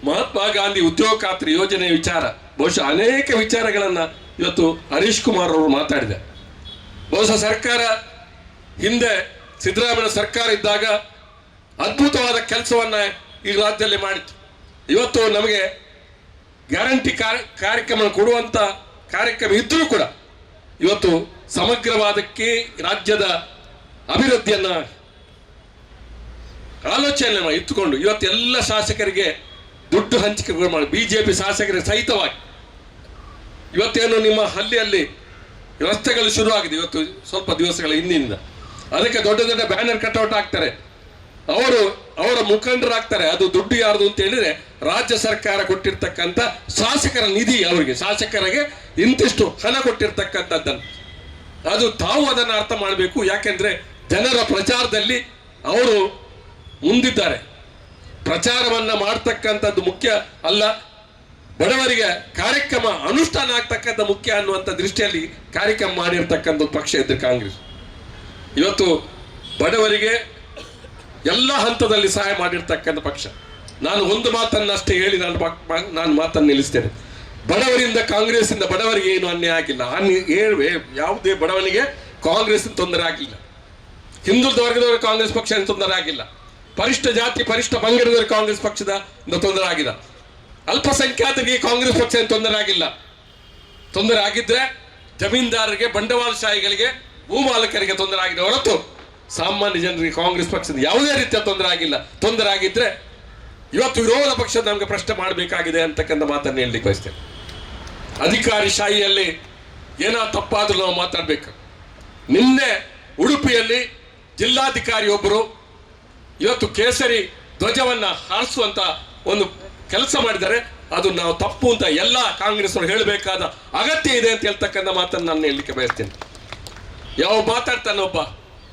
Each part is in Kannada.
ಮಹಾತ್ಮ ಗಾಂಧಿ ಉದ್ಯೋಗ ಖಾತ್ರಿ ಯೋಜನೆ ವಿಚಾರ ಬಹುಶಃ ಅನೇಕ ವಿಚಾರಗಳನ್ನು ಇವತ್ತು ಹರೀಶ್ ಕುಮಾರ್ ಅವರು ಮಾತಾಡಿದೆ. ಬಹುಶಃ ಸರ್ಕಾರ ಹಿಂದೆ ಸಿದ್ದರಾಮಯ್ಯ ಸರ್ಕಾರ ಇದ್ದಾಗ ಅದ್ಭುತವಾದ ಕೆಲಸವನ್ನ ಈ ರಾಜ್ಯದಲ್ಲಿ ಮಾಡಿತ್ತು. ಇವತ್ತು ನಮಗೆ ಗ್ಯಾರಂಟಿ ಕಾರ್ಯಕ್ರಮ ಕೊಡುವಂತ ಕಾರ್ಯಕ್ರಮ ಇದ್ರೂ ಕೂಡ ಇವತ್ತು ಸಮಗ್ರವಾದಕ್ಕೆ ರಾಜ್ಯದ ಅಭಿವೃದ್ಧಿಯನ್ನ ಆಲೋಚನೆ ಇಟ್ಟುಕೊಂಡು ಇವತ್ತು ಎಲ್ಲ ಶಾಸಕರಿಗೆ ದುಡ್ಡು ಹಂಚಿಕೆ ಮಾಡಿ ಬಿಜೆಪಿ ಶಾಸಕರಿಗೆ ಸಹಿತವಾಗಿ ಇವತ್ತೇನು ನಿಮ್ಮ ಹಳ್ಳಿಯಲ್ಲಿ ರಸ್ತೆಗಳು ಶುರುವಾಗಿದೆ. ಇವತ್ತು ಸ್ವಲ್ಪ ದಿವಸಗಳ ಹಿಂದಿನಿಂದ ಅದಕ್ಕೆ ದೊಡ್ಡ ದೊಡ್ಡ ಬ್ಯಾನರ್ ಕಟ್ಔಟ್ ಆಗ್ತಾರೆ, ಅವರ ಮುಖಂಡರಾಗ್ತಾರೆ. ಅದು ದುಡ್ಡು ಯಾರ್ದು ಅಂತ ಹೇಳಿದ್ರೆ ರಾಜ್ಯ ಸರ್ಕಾರ ಕೊಟ್ಟಿರ್ತಕ್ಕಂಥ ಶಾಸಕರ ನಿಧಿ, ಅವರಿಗೆ ಶಾಸಕರಿಗೆ ಇಂತಿಷ್ಟು ಹಣ ಕೊಟ್ಟಿರ್ತಕ್ಕಂಥದ್ದನ್ನು ಅದು ತಾವು ಅದನ್ನು ಅರ್ಥ ಮಾಡಬೇಕು. ಯಾಕೆಂದ್ರೆ ಜನರ ಪ್ರಚಾರದಲ್ಲಿ ಅವರು ಮುಂದಿದ್ದಾರೆ. ಪ್ರಚಾರವನ್ನ ಮಾಡ್ತಕ್ಕಂಥದ್ದು ಮುಖ್ಯ ಅಲ್ಲ, ಬಡವರಿಗೆ ಕಾರ್ಯಕ್ರಮ ಅನುಷ್ಠಾನ ಆಗ್ತಕ್ಕಂಥ ಮುಖ್ಯ ಅನ್ನುವಂಥ ದೃಷ್ಟಿಯಲ್ಲಿ ಕಾರ್ಯಕ್ರಮ ಮಾಡಿರ್ತಕ್ಕಂಥ ಪಕ್ಷ ಇದ್ದು ಕಾಂಗ್ರೆಸ್. ಇವತ್ತು ಬಡವರಿಗೆ ಎಲ್ಲ ಹಂತದಲ್ಲಿ ಸಹಾಯ ಮಾಡಿರ್ತಕ್ಕಂಥ ಪಕ್ಷ. ನಾನು ಒಂದು ಮಾತನ್ನಷ್ಟೇ ಹೇಳಿ ನಾನು ಮಾತನ್ನು ನಿಲ್ಲಿಸ್ತೇನೆ. ಬಡವರಿಂದ ಕಾಂಗ್ರೆಸ್ಸಿಂದ ಬಡವರಿಗೆ ಏನು ಅನ್ಯಾಯ ಆಗಿಲ್ಲ. ಯಾವುದೇ ಬಡವನಿಗೆ ಕಾಂಗ್ರೆಸ್ ತೊಂದರೆ ಆಗಿಲ್ಲ. ಹಿಂದುಳಿದ ವರ್ಗದವರಿಗೆ ಕಾಂಗ್ರೆಸ್ ಪಕ್ಷ ತೊಂದರೆ ಆಗಿಲ್ಲ. ಪರಿಷ್ಠ ಜಾತಿ ಪರಿಷ್ಠ ಪಂಗಡದವರಿಗೆ ಕಾಂಗ್ರೆಸ್ ಪಕ್ಷದ ತೊಂದರೆ ಆಗಿದೆ. ಅಲ್ಪಸಂಖ್ಯಾತರಿಗೆ ಕಾಂಗ್ರೆಸ್ ಪಕ್ಷ ತೊಂದರೆ ಆಗಿಲ್ಲ. ತೊಂದರೆ ಆಗಿದ್ರೆ ಜಮೀನ್ದಾರರಿಗೆ, ಬಂಡವಾಳಶಾಹಿಗಳಿಗೆ, ಭೂಮಾಲಕರಿಗೆ ತೊಂದರೆ ಆಗಿದೆ ಹೊರತು ಸಾಮಾನ್ಯ ಜನರಿಗೆ ಕಾಂಗ್ರೆಸ್ ಪಕ್ಷದ ಯಾವುದೇ ರೀತಿಯ ತೊಂದರೆ ಆಗಿಲ್ಲ. ತೊಂದರೆ ಆಗಿದ್ರೆ ಇವತ್ತು ವಿರೋಧ ಪಕ್ಷದ ನಮಗೆ ಪ್ರಶ್ನೆ ಮಾಡಬೇಕಾಗಿದೆ ಅಂತಕ್ಕಂಥ ಮಾತನ್ನು ಹೇಳಲಿಕ್ಕೆ ಬಯಸ್ತೇನೆ. ಅಧಿಕಾರಿ ಶಾಹಿಯಲ್ಲಿ ಏನೋ ತಪ್ಪಾದ್ರೂ ನಾವು ಮಾತಾಡ್ಬೇಕು. ನಿನ್ನೆ ಉಡುಪಿಯಲ್ಲಿ ಜಿಲ್ಲಾಧಿಕಾರಿ ಒಬ್ಬರು ಇವತ್ತು ಕೇಸರಿ ಧ್ವಜವನ್ನ ಹಾರಿಸುವಂತ ಒಂದು ಕೆಲಸ ಮಾಡಿದರೆ ಅದು ನಾವು ತಪ್ಪು ಅಂತ ಎಲ್ಲ ಕಾಂಗ್ರೆಸ್ ಅವರು ಹೇಳಬೇಕಾದ ಅಗತ್ಯ ಇದೆ ಅಂತ ಹೇಳ್ತಕ್ಕಂಥ ಮಾತನ್ನು ನಾನು ಹೇಳಲಿಕ್ಕೆ ಬಯಸ್ತೇನೆ. ಯಾವ ಮಾತಾಡ್ತಾನೆ ಒಬ್ಬ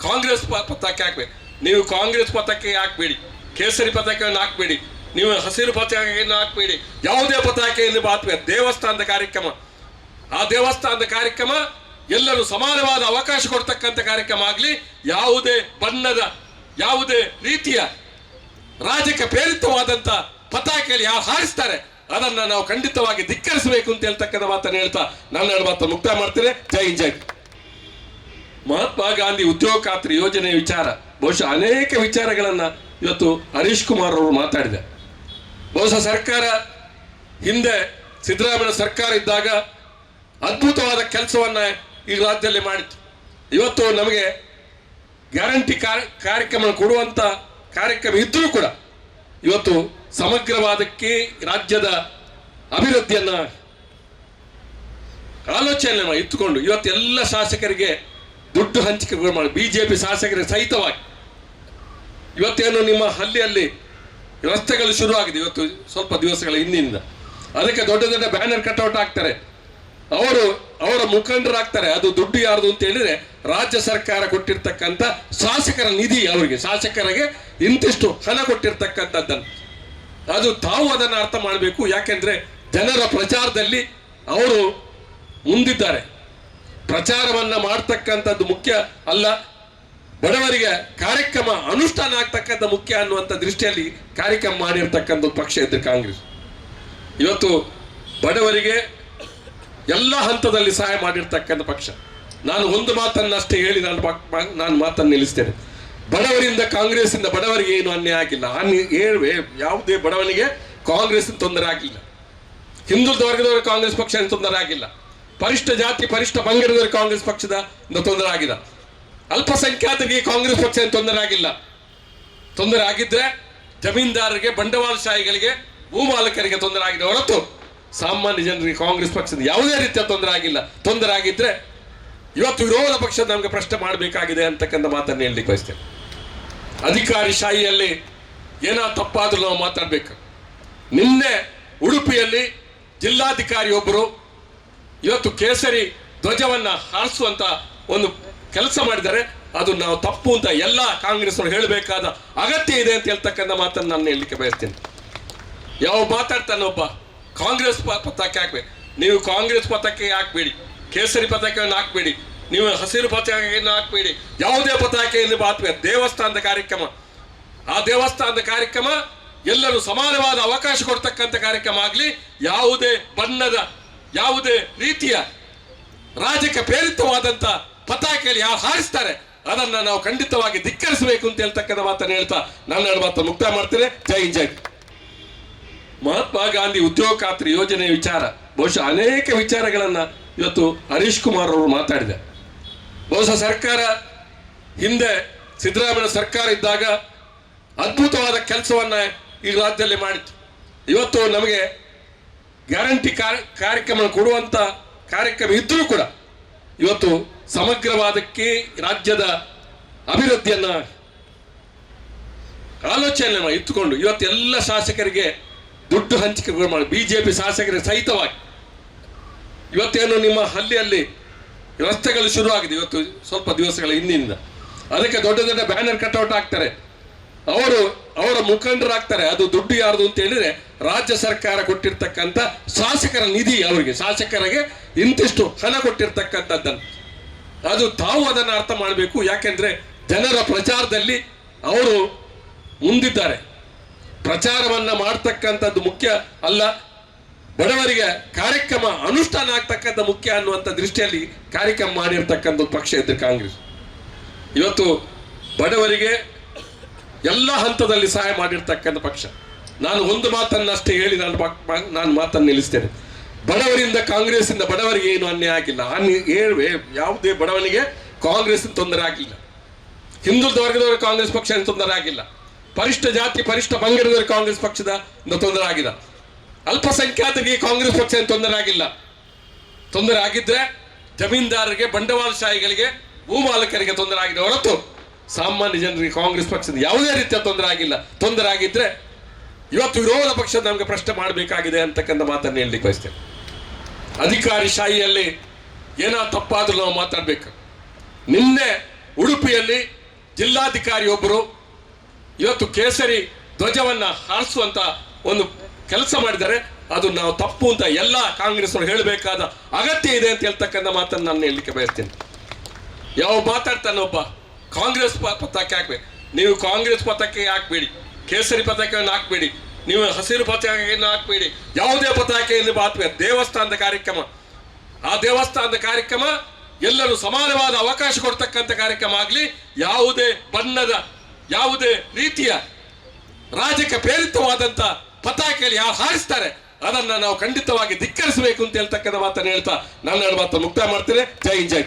ಕಾಂಗ್ರೆಸ್ ಪತಾಕೆ ಹಾಕ್ಬೇಕು, ನೀವು ಕಾಂಗ್ರೆಸ್ ಪತಾಕೆ ಹಾಕ್ಬೇಡಿ, ಕೇಸರಿ ಪತಾಕೆಯನ್ನು ಹಾಕ್ಬೇಡಿ, ನೀವು ಹಸಿರು ಪತಾಕೆಯನ್ನು ಹಾಕ್ಬೇಡಿ, ಯಾವುದೇ ಪತಾಕೆಯನ್ನು ಹಾಕ್ಬೇಕು. ದೇವಸ್ಥಾನದ ಕಾರ್ಯಕ್ರಮ, ಆ ದೇವಸ್ಥಾನದ ಕಾರ್ಯಕ್ರಮ ಎಲ್ಲರೂ ಸಮಾನವಾದ ಅವಕಾಶ ಕೊಡ್ತಕ್ಕಂಥ ಕಾರ್ಯಕ್ರಮ ಆಗಲಿ, ಯಾವುದೇ ಬಣ್ಣದ ಯಾವುದೇ ರೀತಿಯ ರಾಜಕೀಯ ಪ್ರೇರಿತವಾದಂತ ಪತಾಕೆಯಲ್ಲಿ ಯಾರು ಹಾರಿಸ್ತಾರೆ ಅದನ್ನ ನಾವು ಖಂಡಿತವಾಗಿ ಧಿಕ್ಕರಿಸಬೇಕು ಅಂತ ಹೇಳ್ತಕ್ಕಂಥ ಮಾತನ್ನು ಹೇಳ್ತಾ ನನ್ನ ಮಾತನ್ನು ಮುಕ್ತಾಯ ಮಾಡ್ತೇನೆ. ಜೈ ಹಿಂದ್, ಜೈ. ಮಹಾತ್ಮ ಗಾಂಧಿ ಉದ್ಯೋಗ ಖಾತ್ರಿ ಯೋಜನೆ ವಿಚಾರ ಬಹುಶಃ ಅನೇಕ ವಿಚಾರಗಳನ್ನ ಇವತ್ತು ಹರೀಶ್ ಕುಮಾರ್ ಅವರು ಮಾತಾಡಿದೆ. ಬಹುಶಃ ಸರ್ಕಾರ ಹಿಂದೆ ಸಿದ್ದರಾಮಯ್ಯ ಸರ್ಕಾರ ಇದ್ದಾಗ ಅದ್ಭುತವಾದ ಕೆಲಸವನ್ನ ಈ ರಾಜ್ಯದಲ್ಲಿ ಮಾಡಿತ್ತು. ಇವತ್ತು ನಮಗೆ ಗ್ಯಾರಂಟಿ ಕಾರ್ಯಕ್ರಮ ಕೊಡುವಂತ ಕಾರ್ಯಕ್ರಮ ಇದ್ರೂ ಕೂಡ ಇವತ್ತು ಸಮಗ್ರವಾದಕ್ಕೆ ರಾಜ್ಯದ ಅಭಿವೃದ್ಧಿಯನ್ನ ಆಲೋಚನೆ ಇಟ್ಟುಕೊಂಡು ಇವತ್ತು ಎಲ್ಲ ಶಾಸಕರಿಗೆ ದುಡ್ಡು ಹಂಚಿಕೆ ಮಾಡಿ ಬಿಜೆಪಿ ಶಾಸಕರಿಗೆ ಸಹಿತವಾಗಿ ಇವತ್ತೇನು ನಿಮ್ಮ ಹಳ್ಳಿಯಲ್ಲಿ ರಸ್ತೆಗಳು ಶುರುವಾಗಿದೆ. ಇವತ್ತು ಸ್ವಲ್ಪ ದಿವಸಗಳ ಹಿಂದಿನಿಂದ ಅದಕ್ಕೆ ದೊಡ್ಡ ದೊಡ್ಡ ಬ್ಯಾನರ್ ಕಟ್ಔಟ್ ಆಗ್ತಾರೆ, ಅವರ ಮುಖಂಡರಾಗ್ತಾರೆ. ಅದು ದುಡ್ಡು ಯಾರ್ದು ಅಂತ ಹೇಳಿದ್ರೆ ರಾಜ್ಯ ಸರ್ಕಾರ ಕೊಟ್ಟಿರ್ತಕ್ಕಂಥ ಶಾಸಕರ ನಿಧಿ, ಅವರಿಗೆ ಶಾಸಕರಿಗೆ ಇಂತಿಷ್ಟು ಹಣ ಕೊಟ್ಟಿರ್ತಕ್ಕಂಥದ್ದನ್ನು ಅದು ತಾವು ಅದನ್ನು ಅರ್ಥ ಮಾಡಬೇಕು. ಯಾಕೆಂದ್ರೆ ಜನರ ಪ್ರಚಾರದಲ್ಲಿ ಅವರು ಮುಂದಿದ್ದಾರೆ. ಪ್ರಚಾರವನ್ನ ಮಾಡ್ತಕ್ಕಂಥದ್ದು ಮುಖ್ಯ ಅಲ್ಲ, ಬಡವರಿಗೆ ಕಾರ್ಯಕ್ರಮ ಅನುಷ್ಠಾನ ಆಗ್ತಕ್ಕಂಥ ಮುಖ್ಯ ಅನ್ನುವಂಥ ದೃಷ್ಟಿಯಲ್ಲಿ ಕಾರ್ಯಕ್ರಮ ಮಾಡಿರ್ತಕ್ಕಂಥ ಪಕ್ಷ ಇದ್ದು ಕಾಂಗ್ರೆಸ್. ಇವತ್ತು ಬಡವರಿಗೆ ಎಲ್ಲ ಹಂತದಲ್ಲಿ ಸಹಾಯ ಮಾಡಿರ್ತಕ್ಕಂಥ ಪಕ್ಷ. ನಾನು ಒಂದು ಮಾತನ್ನಷ್ಟೇ ಹೇಳಿ ನಾನು ಮಾತನ್ನು ನಿಲ್ಲಿಸ್ತೇನೆ. ಬಡವರಿಂದ ಕಾಂಗ್ರೆಸ್ಸಿಂದ ಬಡವರಿಗೆ ಏನು ಅನ್ಯಾಯ ಆಗಿಲ್ಲ. ಯಾವುದೇ ಬಡವನಿಗೆ ಕಾಂಗ್ರೆಸ್ ತೊಂದರೆ ಆಗಿಲ್ಲ. ಹಿಂದುಳಿದ ವರ್ಗದವರಿಗೆ ಕಾಂಗ್ರೆಸ್ ಪಕ್ಷ ತೊಂದರೆ ಆಗಿಲ್ಲ. ಪರಿಷ್ಠ ಜಾತಿ ಪರಿಷ್ಠ ಪಂಗಡದವರಿಗೆ ಕಾಂಗ್ರೆಸ್ ಪಕ್ಷದ ತೊಂದರೆ ಆಗಿದೆ. ಅಲ್ಪಸಂಖ್ಯಾತರಿಗೆ ಕಾಂಗ್ರೆಸ್ ಪಕ್ಷ ತೊಂದರೆ ಆಗಿಲ್ಲ. ತೊಂದರೆ ಆಗಿದ್ರೆ ಜಮೀನ್ದಾರರಿಗೆ, ಬಂಡವಾಳಶಾಹಿಗಳಿಗೆ, ಭೂಮಾಲಕರಿಗೆ ತೊಂದರೆ ಆಗಿದೆ ಹೊರತು ಸಾಮಾನ್ಯ ಜನರಿಗೆ ಕಾಂಗ್ರೆಸ್ ಪಕ್ಷದ ಯಾವುದೇ ರೀತಿಯ ತೊಂದರೆ ಆಗಿಲ್ಲ. ತೊಂದರೆ ಆಗಿದ್ರೆ ಇವತ್ತು ವಿರೋಧ ಪಕ್ಷದ ನಮಗೆ ಪ್ರಶ್ನೆ ಮಾಡಬೇಕಾಗಿದೆ ಅಂತಕ್ಕಂಥ ಮಾತನ್ನು ಹೇಳಲಿಕ್ಕೆ ಬಯಸ್ತೇನೆ. ಅಧಿಕಾರಿ ಶಾಹಿಯಲ್ಲಿ ಏನೋ ತಪ್ಪಾದ್ರೂ ನಾವು ಮಾತಾಡ್ಬೇಕು. ನಿನ್ನೆ ಉಡುಪಿಯಲ್ಲಿ ಜಿಲ್ಲಾಧಿಕಾರಿ ಒಬ್ಬರು ಇವತ್ತು ಕೇಸರಿ ಧ್ವಜವನ್ನ ಹಾರಿಸುವಂತ ಒಂದು ಕೆಲಸ ಮಾಡಿದರೆ ಅದು ನಾವು ತಪ್ಪು ಅಂತ ಎಲ್ಲ ಕಾಂಗ್ರೆಸ್ ಅವರು ಹೇಳಬೇಕಾದ ಅಗತ್ಯ ಇದೆ ಅಂತ ಹೇಳ್ತಕ್ಕಂಥ ಮಾತನ್ನು ನಾನು ಹೇಳಲಿಕ್ಕೆ ಬಯಸ್ತೇನೆ. ಯಾವ ಮಾತಾಡ್ತಾನೆ ಒಬ್ಬ ಕಾಂಗ್ರೆಸ್ ಪತಾಕೆ ಹಾಕ್ಬೇಕು, ನೀವು ಕಾಂಗ್ರೆಸ್ ಪತಾಕೆ ಹಾಕ್ಬೇಡಿ, ಕೇಸರಿ ಪತಾಕೆಯನ್ನು ಹಾಕ್ಬೇಡಿ, ನೀವು ಹಸಿರು ಪತಾಕೆಯನ್ನು ಹಾಕ್ಬೇಡಿ, ಯಾವುದೇ ಪತಾಕೆಯನ್ನು ಹಾಕ್ಬೇಕು. ದೇವಸ್ಥಾನದ ಕಾರ್ಯಕ್ರಮ, ಆ ದೇವಸ್ಥಾನದ ಕಾರ್ಯಕ್ರಮ ಎಲ್ಲರೂ ಸಮಾನವಾದ ಅವಕಾಶ ಕೊಡ್ತಕ್ಕಂಥ ಕಾರ್ಯಕ್ರಮ ಆಗಲಿ, ಯಾವುದೇ ಬಣ್ಣದ ಯಾವುದೇ ರೀತಿಯ ರಾಜಕೀಯ ಪ್ರೇರಿತವಾದಂತ ಪತಾಕೆಯಲ್ಲಿ ಯಾರು ಹಾರಿಸ್ತಾರೆ ಅದನ್ನ ನಾವು ಖಂಡಿತವಾಗಿ ಧಿಕ್ಕರಿಸಬೇಕು ಅಂತ ಹೇಳ್ತಕ್ಕಂಥ ಮಾತನ್ನು ಹೇಳ್ತಾ ನನ್ನ ಎರಡು ಮಾತನ್ನು ಮುಕ್ತಾಯ ಮಾಡ್ತೇನೆ. ಜೈ ಹಿಂದ್, ಜೈ. ಮಹಾತ್ಮ ಗಾಂಧಿ ಉದ್ಯೋಗ ಖಾತ್ರಿ ಯೋಜನೆ ವಿಚಾರ ಬಹುಶಃ ಅನೇಕ ವಿಚಾರಗಳನ್ನ ಇವತ್ತು ಹರೀಶ್ ಕುಮಾರ್ ಅವರು ಮಾತಾಡಿದೆ. ಬಹುಶಃ ಸರ್ಕಾರ ಹಿಂದೆ ಸಿದ್ದರಾಮಯ್ಯ ಸರ್ಕಾರ ಇದ್ದಾಗ ಅದ್ಭುತವಾದ ಕೆಲಸವನ್ನ ಈ ರಾಜ್ಯದಲ್ಲಿ ಮಾಡಿತ್ತು. ಇವತ್ತು ನಮಗೆ ಗ್ಯಾರಂಟಿ ಕಾರ್ಯಕ್ರಮ ಕೊಡುವಂತ ಕಾರ್ಯಕ್ರಮ ಇದ್ದರೂ ಕೂಡ ಇವತ್ತು ಸಮಗ್ರವಾದಕ್ಕೆ ರಾಜ್ಯದ ಅಭಿವೃದ್ಧಿಯನ್ನ ಆಲೋಚನೆ ಇಟ್ಟುಕೊಂಡು ಇವತ್ತೆಲ್ಲ ಶಾಸಕರಿಗೆ ದುಡ್ಡು ಹಂಚಿಕೆ ಮಾಡಿ ಬಿಜೆಪಿ ಶಾಸಕರಿಗೆ ಸಹಿತವಾಗಿ ಇವತ್ತೇನು ನಿಮ್ಮ ಹಳ್ಳಿಯಲ್ಲಿ ರಸ್ತೆಗಳು ಶುರುವಾಗಿದೆ. ಇವತ್ತು ಸ್ವಲ್ಪ ದಿವಸಗಳ ಹಿಂದಿನಿಂದ ಅದಕ್ಕೆ ದೊಡ್ಡ ದೊಡ್ಡ ಬ್ಯಾನರ್ ಕಟ್ಔಟ್ ಆಗ್ತಾರೆ, ಅವರ ಮುಖಂಡರಾಗ್ತಾರೆ. ಅದು ದುಡ್ಡು ಯಾರ್ದು ಅಂತ ಹೇಳಿದ್ರೆ ರಾಜ್ಯ ಸರ್ಕಾರ ಕೊಟ್ಟಿರ್ತಕ್ಕಂಥ ಶಾಸಕರ ನಿಧಿ, ಅವರಿಗೆ ಶಾಸಕರಿಗೆ ಇಂತಿಷ್ಟು ಹಣ ಕೊಟ್ಟಿರ್ತಕ್ಕಂಥದ್ದನ್ನು ಅದು ತಾವು ಅದನ್ನು ಅರ್ಥ ಮಾಡಬೇಕು. ಯಾಕೆಂದ್ರೆ ಜನರ ಪ್ರಚಾರದಲ್ಲಿ ಅವರು ಮುಂದಿದ್ದಾರೆ. ಪ್ರಚಾರವನ್ನ ಮಾಡ್ತಕ್ಕಂಥದ್ದು ಮುಖ್ಯ ಅಲ್ಲ, ಬಡವರಿಗೆ ಕಾರ್ಯಕ್ರಮ ಅನುಷ್ಠಾನ ಆಗ್ತಕ್ಕಂಥ ಮುಖ್ಯ ಅನ್ನುವಂಥ ದೃಷ್ಟಿಯಲ್ಲಿ ಕಾರ್ಯಕ್ರಮ ಮಾಡಿರ್ತಕ್ಕಂಥ ಪಕ್ಷ ಇದ್ದು ಕಾಂಗ್ರೆಸ್. ಇವತ್ತು ಬಡವರಿಗೆ ಎಲ್ಲ ಹಂತದಲ್ಲಿ ಸಹಾಯ ಮಾಡಿರ್ತಕ್ಕಂಥ ಪಕ್ಷ. ನಾನು ಒಂದು ಮಾತನ್ನಷ್ಟೇ ಹೇಳಿ ನಾನು ಮಾತನ್ನು ನಿಲ್ಲಿಸ್ತೇನೆ. ಬಡವರಿಂದ ಕಾಂಗ್ರೆಸ್ಸಿಂದ ಬಡವರಿಗೆ ಏನು ಅನ್ಯಾಯ ಆಗಿಲ್ಲ. ಯಾವುದೇ ಬಡವನಿಗೆ ಕಾಂಗ್ರೆಸ್ ತೊಂದರೆ ಆಗಿಲ್ಲ. ಹಿಂದುಳಿದ ವರ್ಗದವರಿಗೆ ಕಾಂಗ್ರೆಸ್ ಪಕ್ಷ ತೊಂದರೆ ಆಗಿಲ್ಲ. ಪರಿಷ್ಠ ಜಾತಿ ಪರಿಷ್ಠ ಪಂಗಡದವರಿಗೆ ಕಾಂಗ್ರೆಸ್ ಪಕ್ಷದ ತೊಂದರೆ ಆಗಿಲ್ಲ. ಅಲ್ಪಸಂಖ್ಯಾತರಿಗೆ ಕಾಂಗ್ರೆಸ್ ಪಕ್ಷ ತೊಂದರೆ ಆಗಿಲ್ಲ. ತೊಂದರೆ ಆಗಿದ್ರೆ ಜಮೀನ್ದಾರರಿಗೆ, ಬಂಡವಾಳಶಾಹಿಗಳಿಗೆ, ಭೂಮಾಲಕರಿಗೆ ತೊಂದರೆ ಆಗಿದೆ ಹೊರತು ಸಾಮಾನ್ಯ ಜನರಿಗೆ ಕಾಂಗ್ರೆಸ್ ಪಕ್ಷದ ಯಾವುದೇ ರೀತಿಯ ತೊಂದರೆ ಆಗಿಲ್ಲ. ತೊಂದರೆ ಆಗಿದ್ರೆ ಇವತ್ತು ವಿರೋಧ ಪಕ್ಷ ನಮಗೆ ಪ್ರಶ್ನೆ ಮಾಡಬೇಕಾಗಿದೆ ಅಂತಕ್ಕಂಥ ಮಾತನ್ನು ಹೇಳಲಿಕ್ಕೆ ಬಯಸ್ತೇನೆ. ಅಧಿಕಾರಿ ಶಾಹಿಯಲ್ಲಿ ಏನೋ ತಪ್ಪಾದ್ರೂ ನಾವು ಮಾತಾಡ್ಬೇಕು. ನಿನ್ನೆ ಉಡುಪಿಯಲ್ಲಿ ಜಿಲ್ಲಾಧಿಕಾರಿ ಒಬ್ಬರು ಇವತ್ತು ಕೇಸರಿ ಧ್ವಜವನ್ನ ಹಾರಿಸುವಂತ ಒಂದು ಕೆಲಸ ಮಾಡಿದ್ದಾರೆ. ಅದು ನಾವು ತಪ್ಪು ಅಂತ ಎಲ್ಲ ಕಾಂಗ್ರೆಸ್ ಅವರು ಹೇಳಬೇಕಾದ ಅಗತ್ಯ ಇದೆ ಅಂತ ಹೇಳ್ತಕ್ಕಂಥ ಮಾತನ್ನು ನಾನು ಹೇಳಲಿಕ್ಕೆ ಬಯಸ್ತೇನೆ. ಯಾವ ಮಾತಾಡ್ತಾನೆ ಒಬ್ಬ ಕಾಂಗ್ರೆಸ್ ಪತಾಕೆ ಹಾಕ್ಬೇಕು, ನೀವು ಕಾಂಗ್ರೆಸ್ ಪತಾಕೆ ಹಾಕ್ಬೇಡಿ, ಕೇಸರಿ ಪತಾಕೆಯನ್ನು ಹಾಕ್ಬೇಡಿ, ನೀವು ಹಸಿರು ಪತಾಕೆಯನ್ನು ಹಾಕ್ಬೇಡಿ, ಯಾವುದೇ ಪತಾಕೆಯನ್ನು ಹಾಕ್ಬೇಕು. ದೇವಸ್ಥಾನದ ಕಾರ್ಯಕ್ರಮ, ಆ ದೇವಸ್ಥಾನದ ಕಾರ್ಯಕ್ರಮ ಎಲ್ಲರೂ ಸಮಾನವಾದ ಅವಕಾಶ ಕೊಡ್ತಕ್ಕಂಥ ಕಾರ್ಯಕ್ರಮ ಆಗಲಿ, ಯಾವುದೇ ಬಣ್ಣದ ಯಾವುದೇ ರೀತಿಯ ರಾಜಕೀಯ ಪ್ರೇರಿತವಾದಂತ ಪತಾಕೆಯಲ್ಲಿ ಯಾರು ಹಾರಿಸ್ತಾರೆ ಅದನ್ನ ನಾವು ಖಂಡಿತವಾಗಿ ಧಿಕ್ಕರಿಸಬೇಕು ಅಂತ ಹೇಳ್ತಕ್ಕಂಥ ಮಾತನ್ನು ಹೇಳ್ತಾ ನನ್ನ ಮಾತನ್ನು ಮುಕ್ತಾಯ ಮಾಡ್ತೇನೆ. ಜೈ ಹಿಂದ್, ಜೈ.